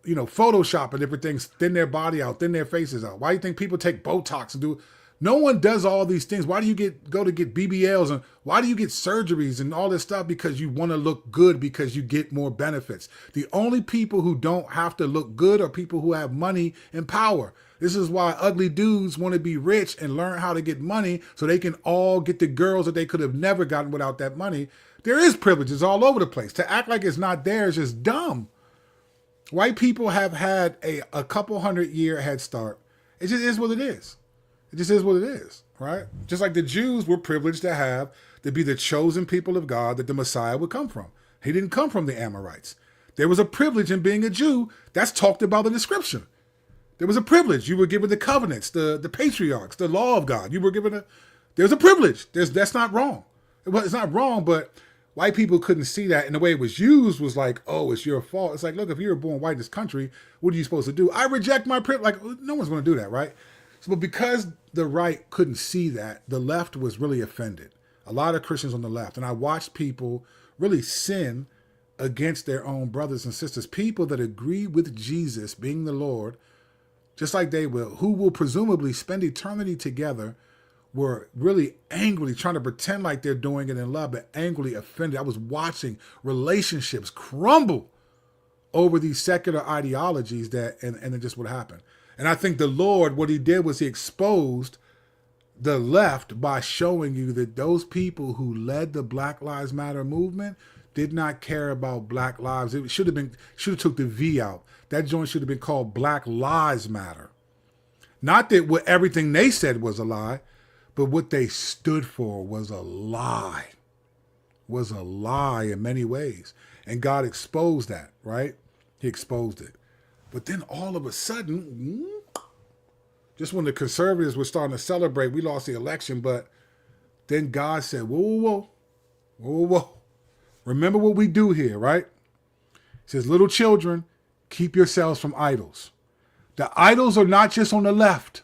Speaker 1: Photoshop and different things, thin their body out, thin their faces out. Why do you think people take Botox and do? No one does all these things. Why do you go to get BBLs and why do you get surgeries and all this stuff? Because you want to look good because you get more benefits. The only people who don't have to look good are people who have money and power. This is why ugly dudes want to be rich and learn how to get money so they can all get the girls that they could have never gotten without that money. There is privileges all over the place. To act like it's not there is just dumb. White people have had a couple 100-year head start. It just is what it is. It just is what it is, right? Just like the Jews were privileged to be the chosen people of God that the Messiah would come from. He didn't come from the Amorites. There was a privilege in being a Jew that's talked about in the scripture. There was a privilege. You were given the covenants, the patriarchs, the law of God. There's a privilege. That's not wrong. It's not wrong, but white people couldn't see that. And the way it was used was like, oh, it's your fault. It's like, look, if you were born white in this country, what are you supposed to do? I reject my privilege. Like, no one's going to do that, right? So, but because the right couldn't see that, the left was really offended. A lot of Christians on the left. And I watched people really sin against their own brothers and sisters. People that agree with Jesus being the Lord, just like they will, who will presumably spend eternity together, were really angrily trying to pretend like they're doing it in love, but angrily offended. I was watching relationships crumble over these secular ideologies and then just what happened. And I think the Lord, what he did was he exposed the left by showing you that those people who led the Black Lives Matter movement did not care about Black lives. It should have took the V out. That joint should have been called Black Lives Matter. Not that everything they said was a lie, but what they stood for was a lie. Was a lie in many ways. And God exposed that, right? He exposed it. But then all of a sudden, just when the conservatives were starting to celebrate, we lost the election, but then God said, whoa. Remember what we do here, right? He says, little children, keep yourselves from idols. The idols are not just on the left.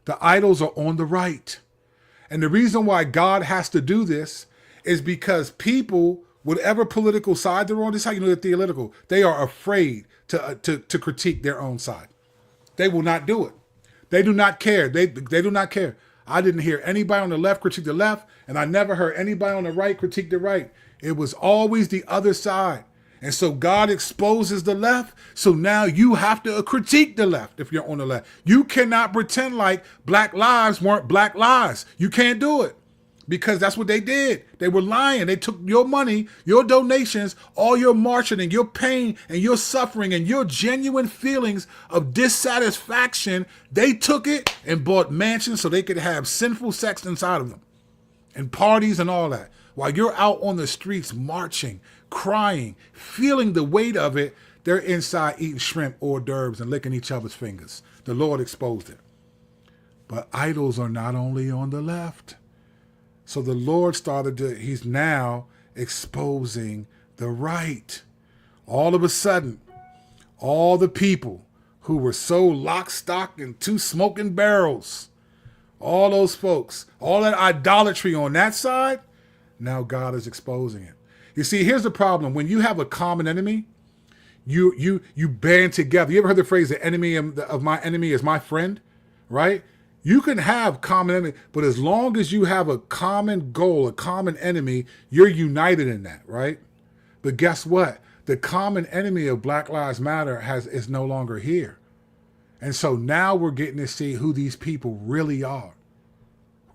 Speaker 1: The idols are on the right. And the reason why God has to do this is because people, whatever political side they're on, this is how you know they're theological, they are afraid to critique their own side. They will not do it. They do not care. They do not care. I didn't hear anybody on the left critique the left, and I never heard anybody on the right critique the right. It was always the other side. And so God exposes the left, so now you have to critique the left if you're on the left. You cannot pretend like Black lives weren't Black lives. You can't do it because that's what they did. They were lying. They took your money, your donations, all your marching and your pain and your suffering and your genuine feelings of dissatisfaction. They took it and bought mansions so they could have sinful sex inside of them and parties and all that. While you're out on the streets marching, crying, feeling the weight of it, they're inside eating shrimp, hors d'oeuvres, and licking each other's fingers. The Lord exposed it. But idols are not only on the left. So the Lord he's now exposing the right. All of a sudden, all the people who were so lock, stock, and two smoking barrels, all those folks, all that idolatry on that side, now God is exposing it. You see, here's the problem. When you have a common enemy, you band together. You ever heard the phrase, the enemy of my enemy is my friend, right? You can have common enemy, but as long as you have a common goal, a common enemy, you're united in that, right? But guess what? The common enemy of Black Lives Matter is no longer here. And so now we're getting to see who these people really are.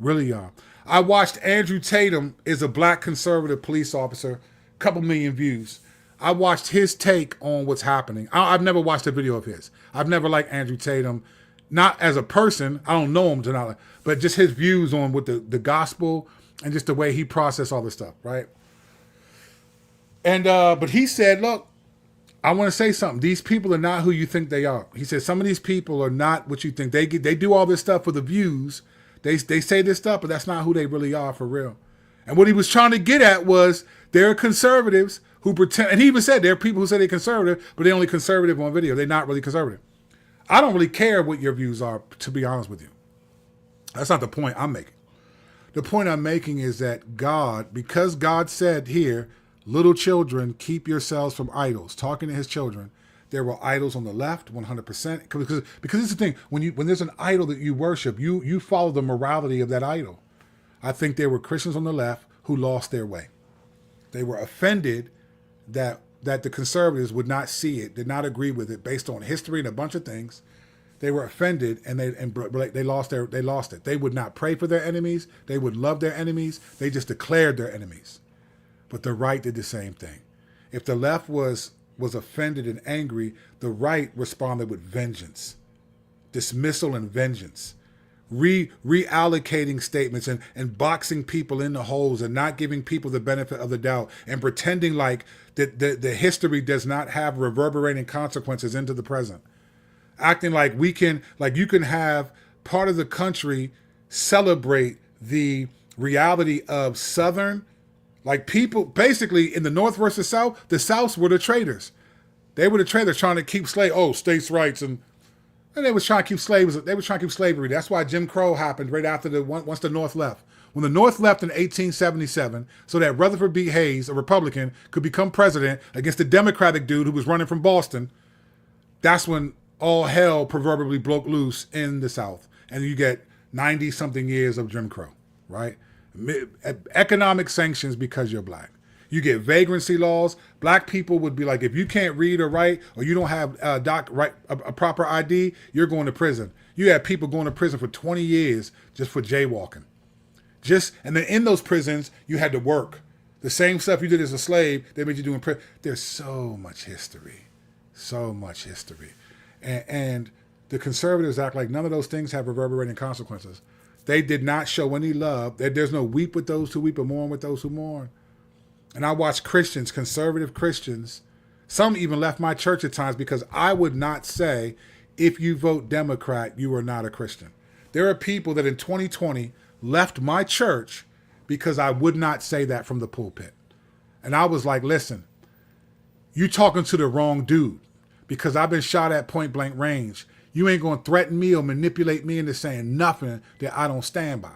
Speaker 1: Really are. I watched Andrew Tatum is a black conservative police officer, couple million views. I watched his take on what's happening. I've never watched a video of his. I've never liked Andrew Tatum, not as a person. I don't know him tonight, but just his views on with the gospel and just the way he processed all this stuff, right? And but he said, look, I want to say something. These people are not who you think they are. He said some of these people are not what you think. They do all this stuff for the views. They say this stuff, but that's not who they really are for real. And what he was trying to get at was there are conservatives who pretend, and he even said there are people who say they're conservative, but they're only conservative on video. They're not really conservative. I don't really care what your views are, to be honest with you. That's not the point I'm making. The point I'm making is that God, because God said here, little children, keep yourselves from idols, talking to his children, there were idols on the left, 100%. Because it's the thing, when there's an idol that you worship, you follow the morality of that idol. I think there were Christians on the left who lost their way. They were offended that the conservatives would not see it, did not agree with it, based on history and a bunch of things. They were offended and they lost it. They would not pray for their enemies. They would love their enemies. They just declared their enemies. But the right did the same thing. If the left was offended and angry, the right responded with vengeance, dismissal and vengeance, reallocating statements and boxing people in the holes and not giving people the benefit of the doubt and pretending like the history does not have reverberating consequences into the present. Acting like you can have part of the country celebrate the reality of Southern, like people basically in the North versus South, the Souths were the traitors. They were the traitors trying to keep states' rights and they was trying to keep slaves. They were trying to keep slavery. That's why Jim Crow happened right after once the North left. When the North left in 1877, so that Rutherford B. Hayes, a Republican, could become president against the Democratic dude who was running from Boston, that's when all hell proverbially broke loose in the South. And you get 90-something years of Jim Crow, right? Economic sanctions because you're black. You get vagrancy laws. Black people would be like, if you can't read or write, or you don't have a proper ID, you're going to prison. You had people going to prison for 20 years just for jaywalking. And then in those prisons, you had to work. The same stuff you did as a slave, they made you do in prison. There's so much history. So much history. And the conservatives act like none of those things have reverberating consequences. They did not show any love. There's no weep with those who weep or mourn with those who mourn. And I watch Christians, conservative Christians, some even left my church at times because I would not say, if you vote Democrat, you are not a Christian. There are people that in 2020 left my church because I would not say that from the pulpit. And I was like, listen, you talking to the wrong dude because I've been shot at point blank range. You ain't going to threaten me or manipulate me into saying nothing that I don't stand by.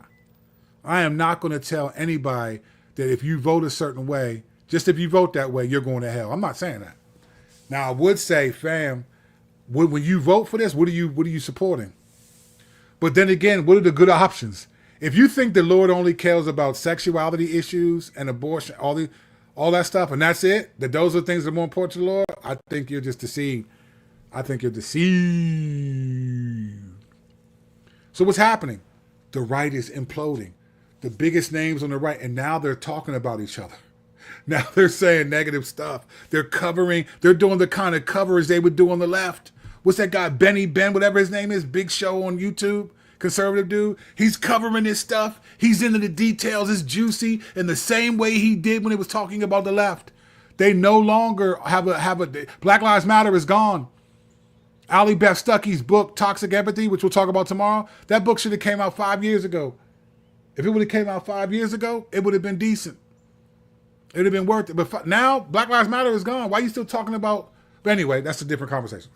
Speaker 1: I am not going to tell anybody that if you vote a certain way, just if you vote that way, you're going to hell. I'm not saying that. Now, I would say, fam, when you vote for this, what are you supporting? But then again, what are the good options? If you think the Lord only cares about sexuality issues and abortion, all that stuff, and that's it, that those are things that are more important to the Lord, I think you're just deceived. I think you're deceived. So what's happening? The right is imploding. The biggest names on the right, and now they're talking about each other. Now they're saying negative stuff. They're doing the kind of coverage they would do on the left. What's that guy, Ben, whatever his name is, big show on YouTube, conservative dude? He's covering this stuff. He's into the details. It's juicy in the same way he did when he was talking about the left. They no longer have a Black Lives Matter is gone. Ali Beth Stuckey's book, Toxic Empathy, which we'll talk about tomorrow, that book should have came out 5 years ago. If it would have came out 5 years ago, it would have been decent. It would have been worth it. But now Black Lives Matter is gone. Why are you still talking about? But anyway, that's a different conversation.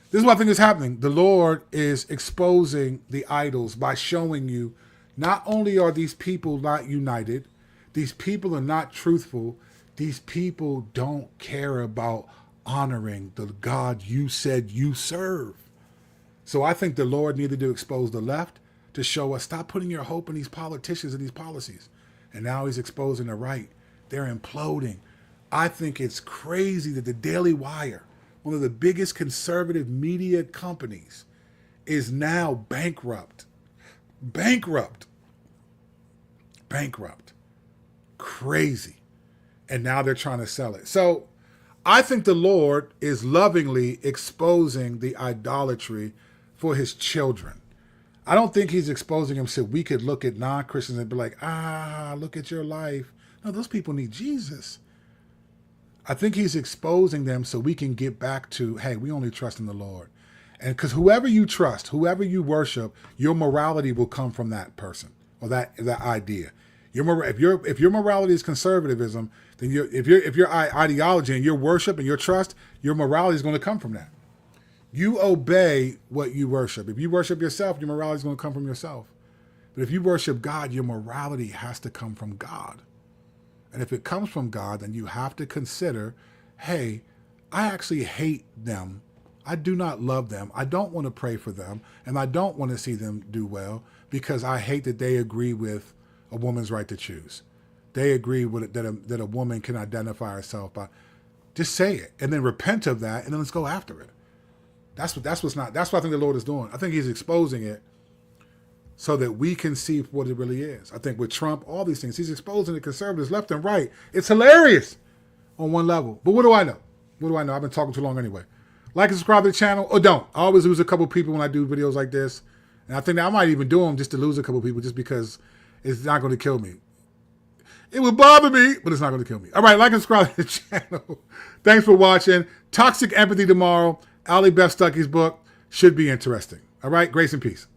Speaker 1: This is what I think is happening. The Lord is exposing the idols by showing you not only are these people not united, these people are not truthful, these people don't care about honoring the God you said you serve. So I think the Lord needed to expose the left to show us, stop putting your hope in these politicians and these policies. And now he's exposing the right. They're imploding. I think it's crazy that the Daily Wire, one of the biggest conservative media companies, is now bankrupt. Crazy. And now they're trying to sell it. So I think the Lord is lovingly exposing the idolatry for his children. I don't think he's exposing them so we could look at non-Christians and be like, look at your life. No, those people need Jesus. I think he's exposing them so we can get back to, hey, we only trust in the Lord. And because whoever you trust, whoever you worship, your morality will come from that person or that idea. If your morality is conservatism, then if your ideology and your worship and your trust, your morality is going to come from that. You obey what you worship. If you worship yourself, your morality is going to come from yourself. But if you worship God, your morality has to come from God. And if it comes from God, then you have to consider, hey, I actually hate them. I do not love them. I don't want to pray for them. And I don't want to see them do well because I hate that they agree with a woman's right to choose. They agree with it, that a woman can identify herself by. Just say it and then repent of that and then let's go after it. That's what I think the Lord is doing. I think he's exposing it so that we can see what it really is. I think with Trump, all these things, he's exposing the conservatives left and right. It's hilarious on one level. But what do I know? What do I know? I've been talking too long anyway. Like and subscribe to the channel, or don't. I always lose a couple people when I do videos like this. And I think that I might even do them just to lose a couple people just because it's not going to kill me. It would bother me, but it's not going to kill me. All right, like and subscribe to the channel. Thanks for watching. Toxic Empathy tomorrow. Ali Beth Stuckey's book should be interesting. All right, grace and peace.